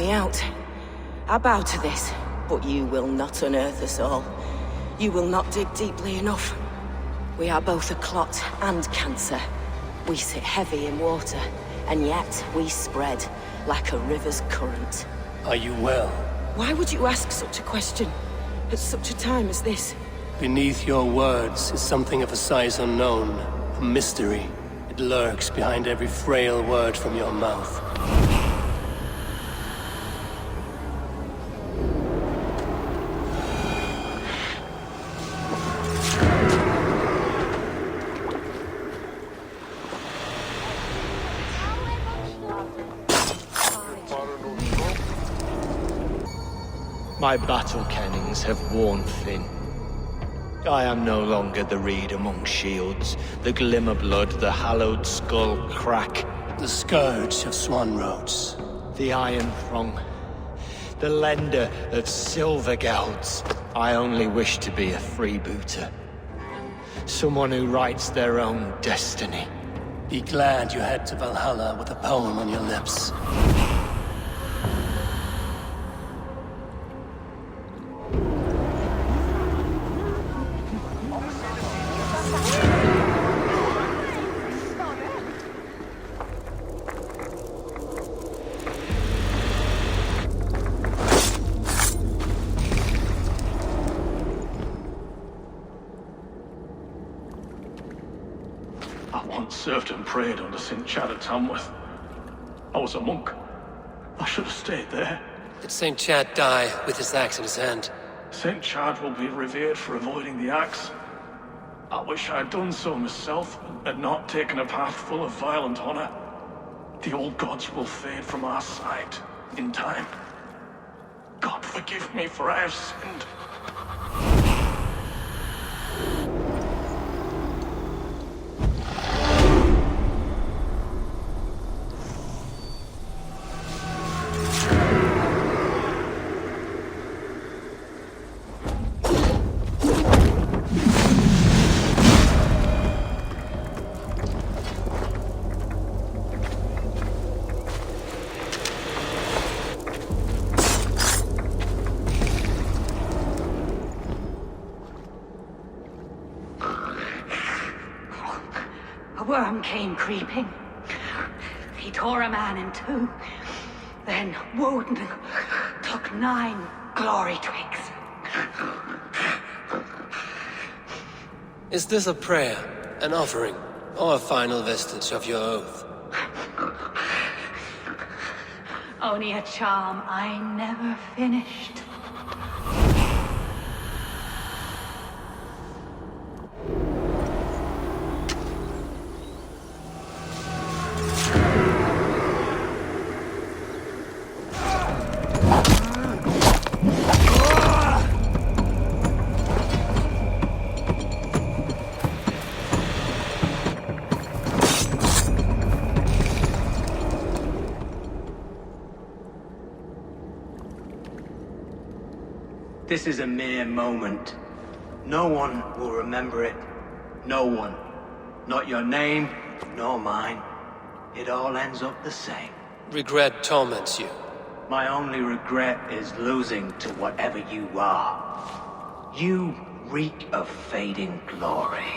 me out. I bow to this, but you will not unearth us all. You will not dig deeply enough. We are both a clot and cancer. We sit heavy in water, and yet we spread like a river's current. Are you well? Why would you ask such a question at such a time as this? Beneath your words is something of a size unknown, a mystery. It lurks behind every frail word from your mouth. My battle kennings have worn thin. I am no longer the reed among shields, the glimmer blood, the hallowed skull crack. The scourge of Swan Roads. The iron throng, the lender of silver gelds. I only wish to be a freebooter. Someone who writes their own destiny. Be glad you head to Valhalla with a poem on your lips. I once served and prayed under St. Chad at Tamworth. I was a monk. I should have stayed there. Did St. Chad die with his axe in his hand? St. Chad will be revered for avoiding the axe. I wish I had done so myself, and not taken a path full of violent honor. The old gods will fade from our sight in time. God forgive me, for I have sinned. A worm came creeping. He tore a man in two. Then Woden took 9 glory twigs. Is this a prayer, an offering, or a final vestige of your oath? Only a charm I never finished. This is a mere moment. No one will remember it. No one. Not your name, nor mine. It all ends up the same. Regret torments you. My only regret is losing to whatever you are. You reek of fading glory.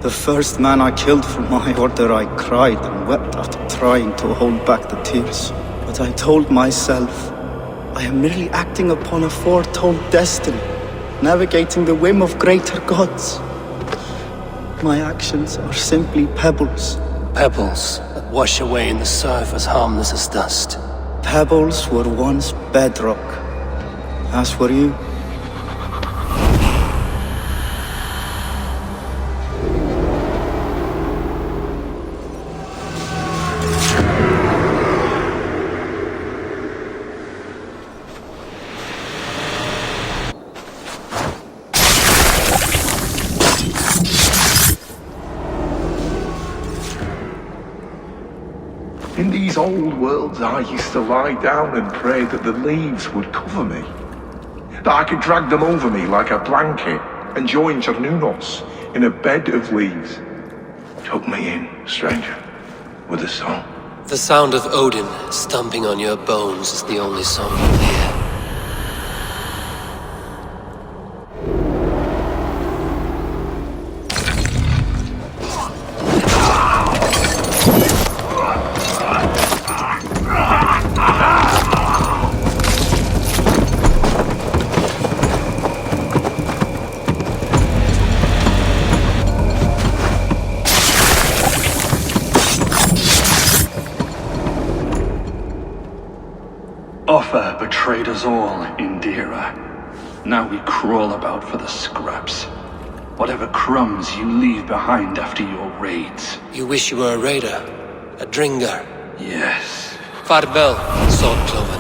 The first man I killed for my order, I cried and wept after trying to hold back the tears. But I told myself, I am merely acting upon a foretold destiny, navigating the whim of greater gods. My actions are simply pebbles. Pebbles that wash away in the surf as harmless as dust. Pebbles were once bedrock, as were you. In the these old worlds I used to lie down and pray that the leaves would cover me. That I could drag them over me like a blanket and join Cernunos in a bed of leaves. Tuck me in, stranger, with a song. The sound of Odin stomping on your bones is the only song you'll hear. Offa betrayed us all, Indira. Now we crawl about for the scraps. Whatever crumbs you leave behind after your raids. You wish you were a raider, a dringar. Yes. Farvel, Swordcloven.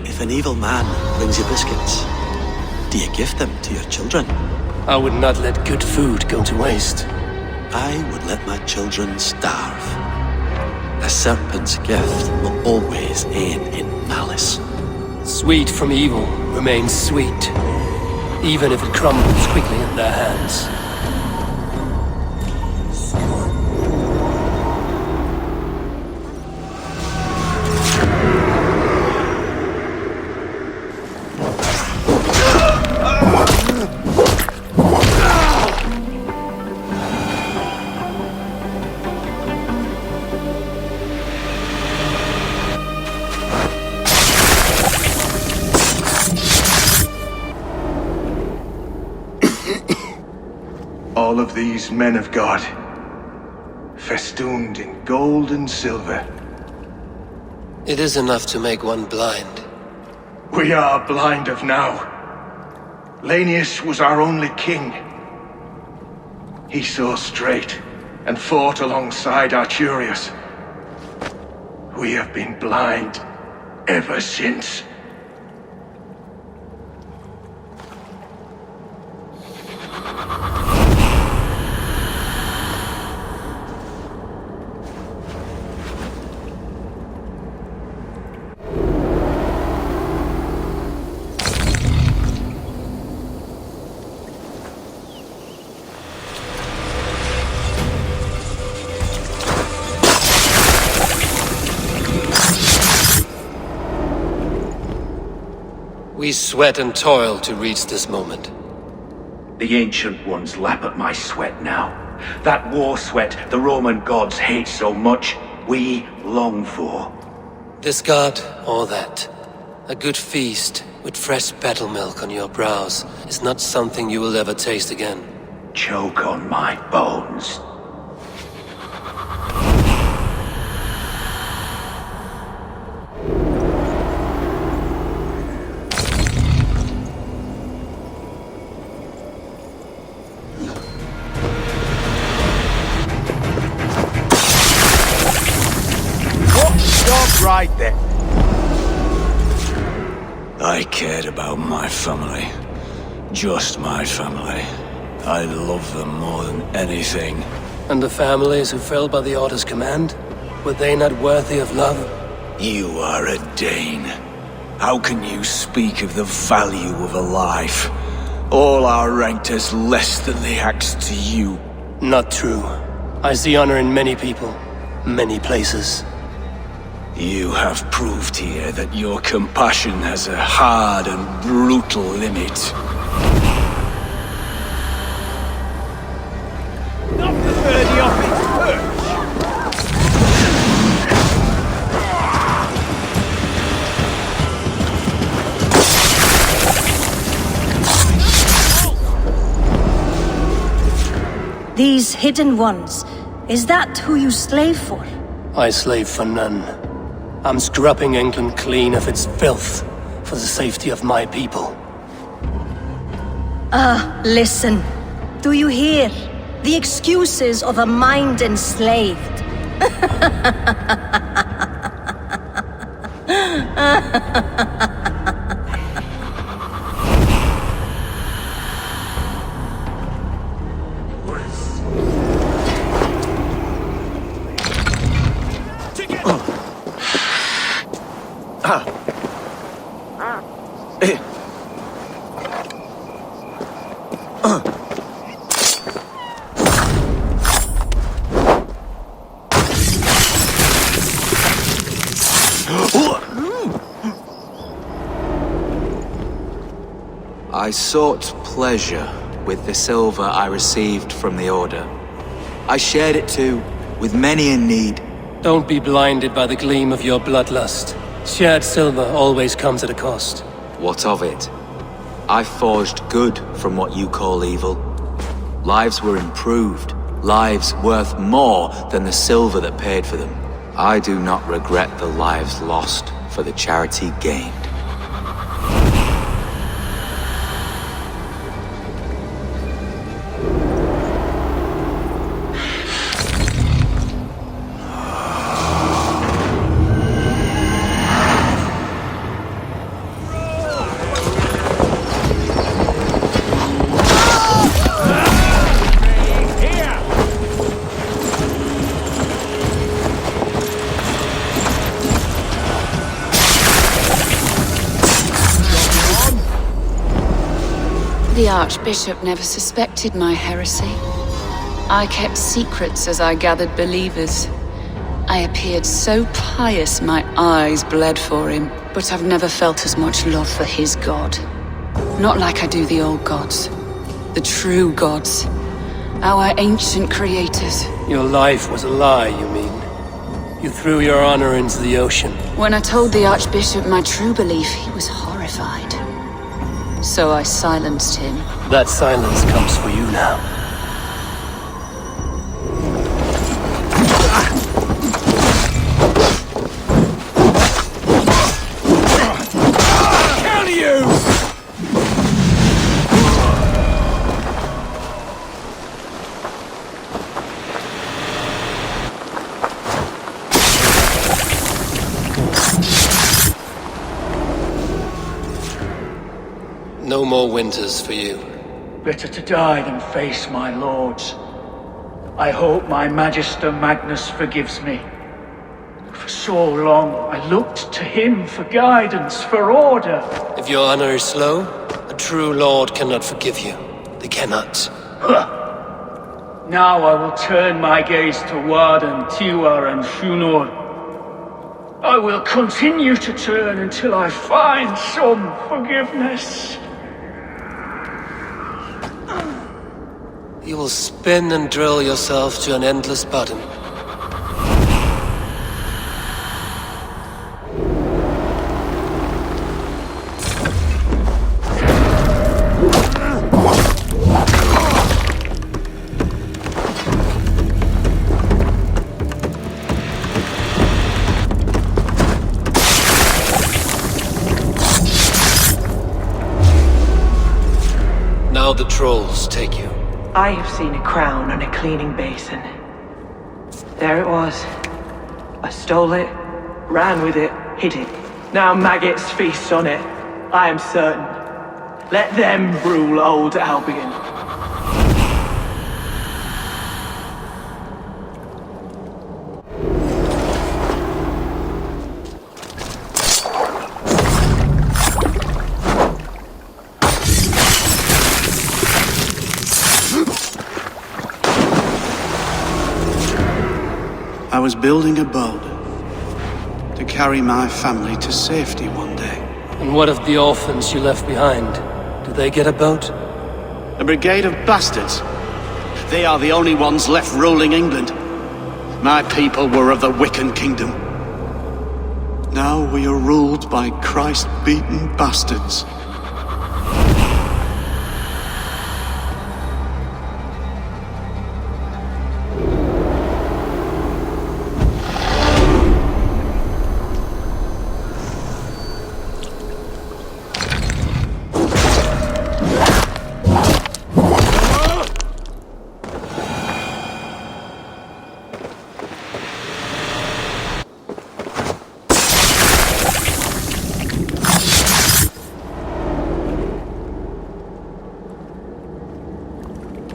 If an evil man brings you biscuits, do you give them to your children? I would not let good food go to waste. I would let my children starve. A serpent's gift will always end in malice. Sweet from evil remains sweet, even if it crumbles quickly in their hands. All of these men of God, festooned in gold and silver. It is enough to make one blind. We are blind of now. Lanius was our only king. He saw straight and fought alongside Arturius. We have been blind ever since. We sweat and toil to reach this moment. The Ancient Ones lap at my sweat now. That war sweat the Roman gods hate so much, we long for. This god or that. A good feast with fresh battle milk on your brows is not something you will ever taste again. Choke on my bones. Stop right there. I cared about my family. Just my family. I love them more than anything. And the families who fell by the Order's command? Were they not worthy of love? You are a Dane. How can you speak of the value of a life? All are ranked as less than the axe to you. Not true. I see honor in many people, many places. You have proved here that your compassion has a hard and brutal limit. Not the birdie off its perch. These hidden ones, is that who you slave for? I slave for none. I'm scrubbing England clean of its filth for the safety of my people. Listen. Do you hear? The excuses of a mind enslaved. I sought pleasure with the silver I received from the Order. I shared it too, with many in need. Don't be blinded by the gleam of your bloodlust. Shared silver always comes at a cost. What of it? I forged good from what you call evil. Lives were improved, lives worth more than the silver that paid for them. I do not regret the lives lost for the charity gained. The Archbishop never suspected my heresy. I kept secrets as I gathered believers. I appeared so pious my eyes bled for him, but I've never felt as much love for his god. Not like I do the old gods. The true gods. Our ancient creators. Your life was a lie, you mean? You threw your honor into the ocean. When I told the Archbishop my true belief, he was horrified. So I silenced him. That silence comes for you now. Kill you! No more winters for you. Better to die than face my lords. I hope my Magister Magnus forgives me. For so long, I looked to him for guidance, for order. If your honor is slow, a true lord cannot forgive you. They cannot. Now I will turn my gaze to Warden, Tiwar, and Shunor. I will continue to turn until I find some forgiveness. You will spin and drill yourself to an endless bottom. Now the trolls take you. I have seen a crown on a cleaning basin. There it was. I stole it, ran with it, hid it. Now maggots feast on it, I am certain. Let them rule old Albion. I was building a boat to carry my family to safety one day. And what of the orphans you left behind? Do they get a boat? A brigade of bastards. They are the only ones left ruling England. My people were of the Wiccan kingdom. Now we are ruled by Christ-beaten bastards.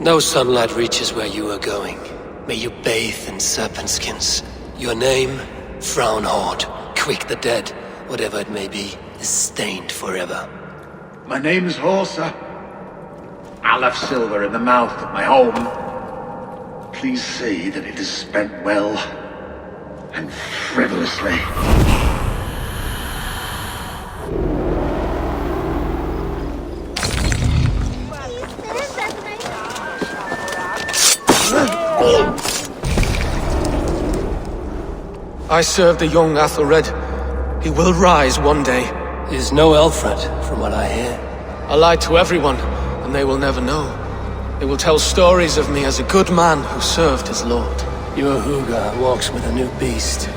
No sunlight reaches where you are going. May you bathe in serpent skins. Your name, Frown Horde. Quick the dead, whatever it may be, is stained forever. My name's Horsa. I left silver in the mouth of my home. Please see that it is spent well and frivolously. I serve the young Athelred. He will rise one day. He is no Alfred, from what I hear. I lied to everyone, and they will never know. They will tell stories of me as a good man who served his lord. Your Hooga walks with a new beast.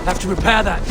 Have to repair that.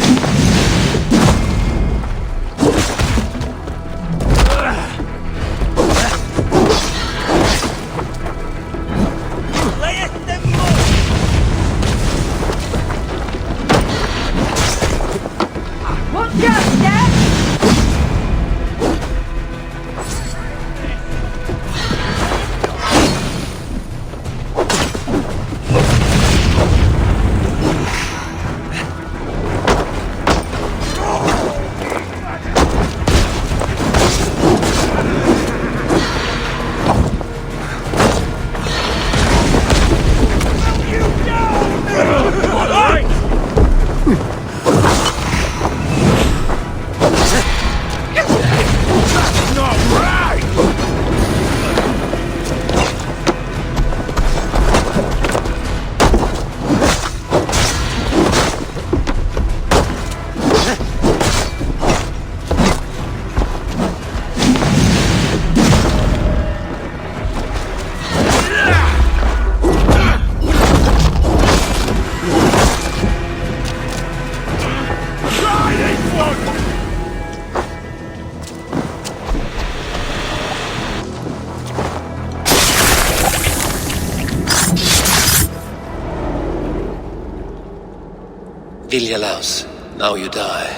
Viljalaus, now you die.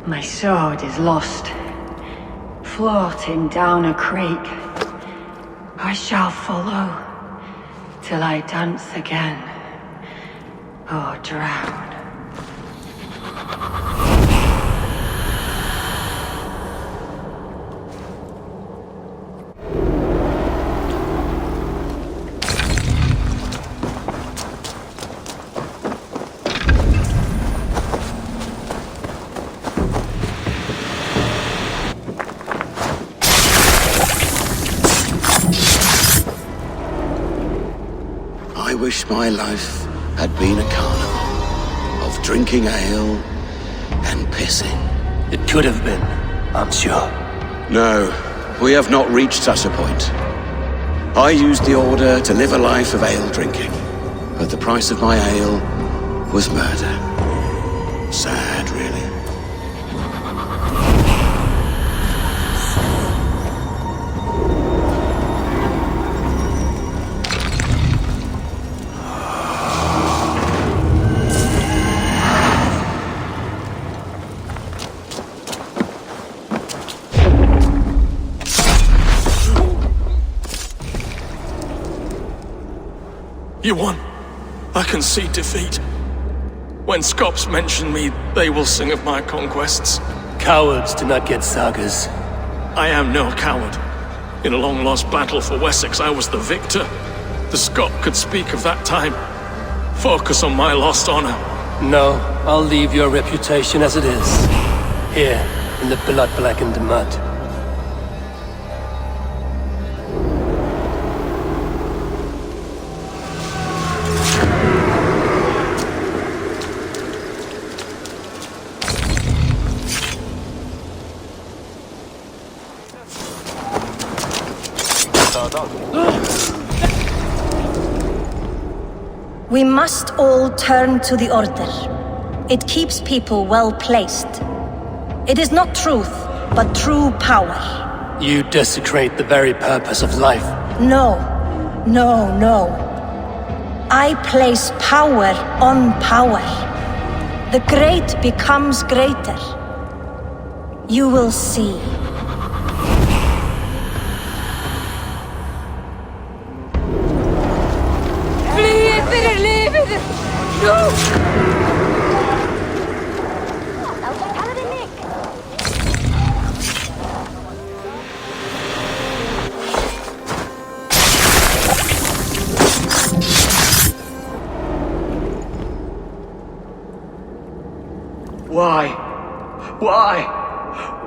My sword is lost. Floating down a creek. I shall follow till I dance again or drown. I wish my life had been a carnival of drinking ale and pissing. It could have been, I'm sure. No, we have not reached such a point. I used the order to live a life of ale drinking, but the price of my ale was murder. Sad, really. You won. I can see defeat. When Scops mention me, they will sing of my conquests. Cowards do not get sagas. I am no coward. In a long-lost battle for Wessex, I was the victor. The Scot could speak of that time. Focus on my lost honor. No, I'll leave your reputation as it is. Here, in the blood-blackened mud. We must all turn to the Order. It keeps people well placed. It is not truth, but true power. You desecrate the very purpose of life. No, no, no. I place power on power. The great becomes greater. You will see.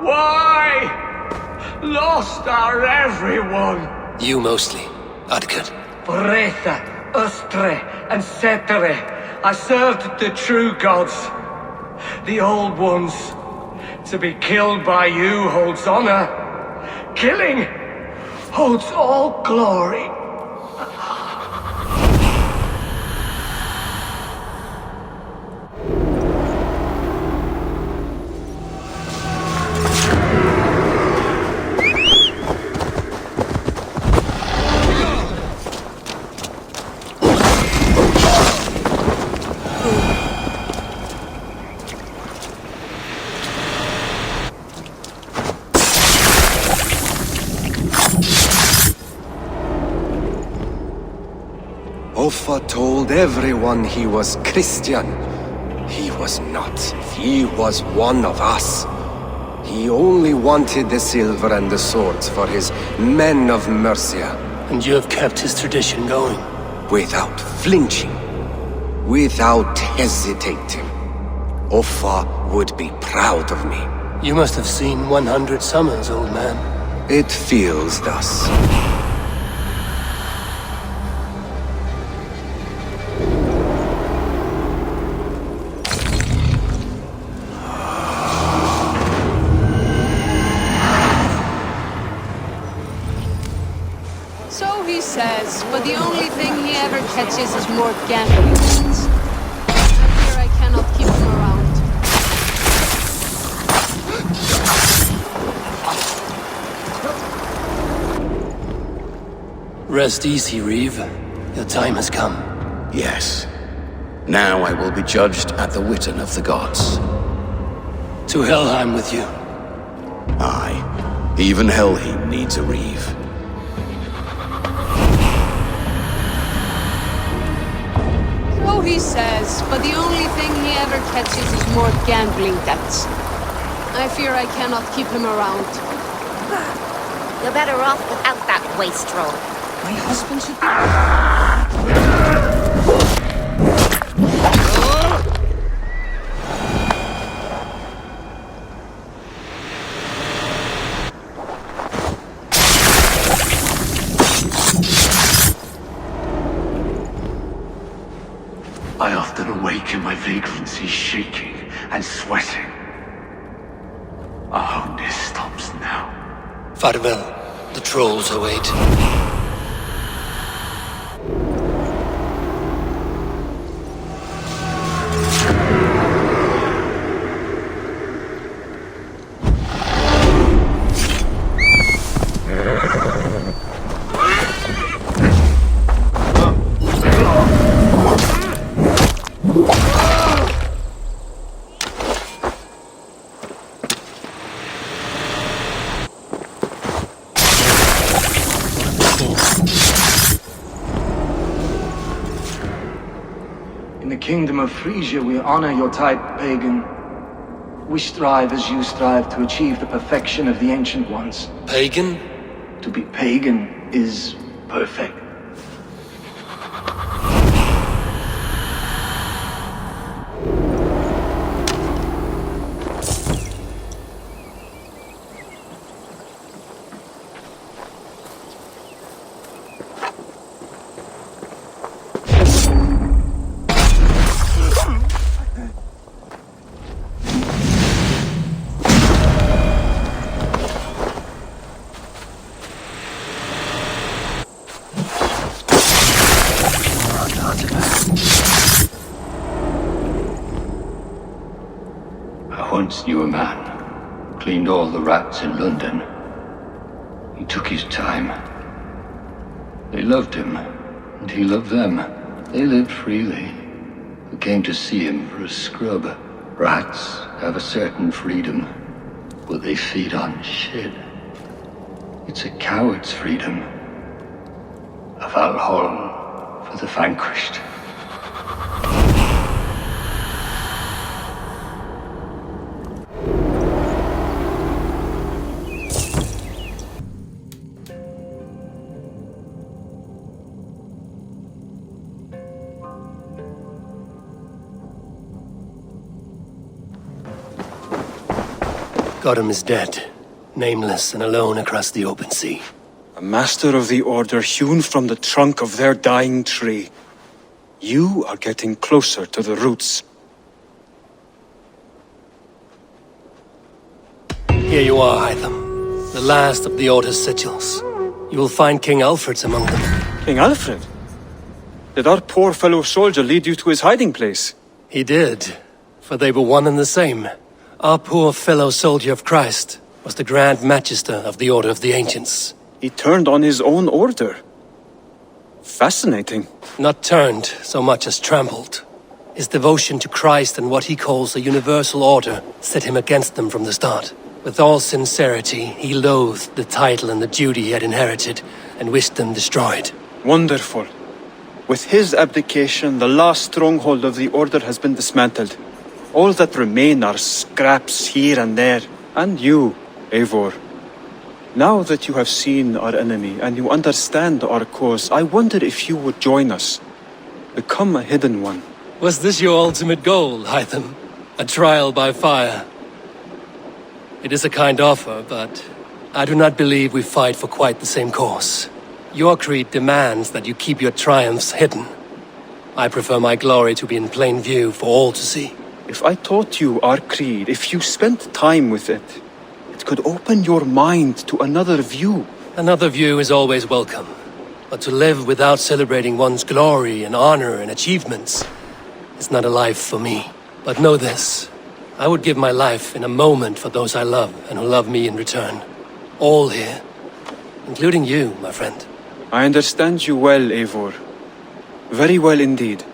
Why? Lost are everyone. You mostly, Adkad. Bretha, Ustre, and Setere. I served the true gods. The old ones. To be killed by you holds honor. Killing holds all glory. Offa told everyone he was Christian. He was not. He was one of us. He only wanted the silver and the swords for his men of Mercia. And you have kept his tradition going? Without flinching. Without hesitating. Offa would be proud of me. You must have seen 100 summers, old man. It feels thus. So he says, but the only thing he ever catches is more gambling debts. I fear I cannot keep him around. Rest easy, Reeve. Your time has come. Yes. Now I will be judged at the Witten of the gods. To Helheim with you. Aye. Even Helheim needs a Reeve. So he says, but the only thing he ever catches is more gambling debts. I fear I cannot keep him around. You're better off without that wastrel. My husband should I often awaken my vagrancy shaking and sweating. Our houndess stops now. Farewell. The trolls await. In the kingdom of Frisia, we honor your type, pagan. We strive as you strive to achieve the perfection of the Ancient Ones. Pagan? To be pagan is perfect. I once knew a man, cleaned all the rats in London. He took his time. They loved him, and he loved them. They lived freely. Who came to see him for a scrub. Rats have a certain freedom, but they feed on shit. It's a coward's freedom. A Valhalla for the vanquished. Godham is dead, nameless and alone across the open sea. A master of the Order hewn from the trunk of their dying tree. You are getting closer to the roots. Here you are, Hytham. The last of the Order's sigils. You will find King Alfred's among them. King Alfred? Did our poor fellow soldier lead you to his hiding place? He did, for they were one and the same. Our poor fellow soldier of Christ was the Grand Magister of the Order of the Ancients. He turned on his own order. Fascinating. Not turned so much as trampled. His devotion to Christ and what he calls a universal order set him against them from the start. With all sincerity, he loathed the title and the duty he had inherited and wished them destroyed. Wonderful. With his abdication, the last stronghold of the Order has been dismantled. All that remain are scraps here and there. And you, Eivor. Now that you have seen our enemy and you understand our cause, I wonder if you would join us. Become a hidden one. Was this your ultimate goal, Hytham? A trial by fire? It is a kind offer, but I do not believe we fight for quite the same cause. Your creed demands that you keep your triumphs hidden. I prefer my glory to be in plain view for all to see. If I taught you our creed, if you spent time with it, it could open your mind to another view. Another view is always welcome. But to live without celebrating one's glory and honor and achievements is not a life for me. But know this, I would give my life in a moment for those I love and who love me in return. All here, including you, my friend. I understand you well, Eivor. Very well indeed.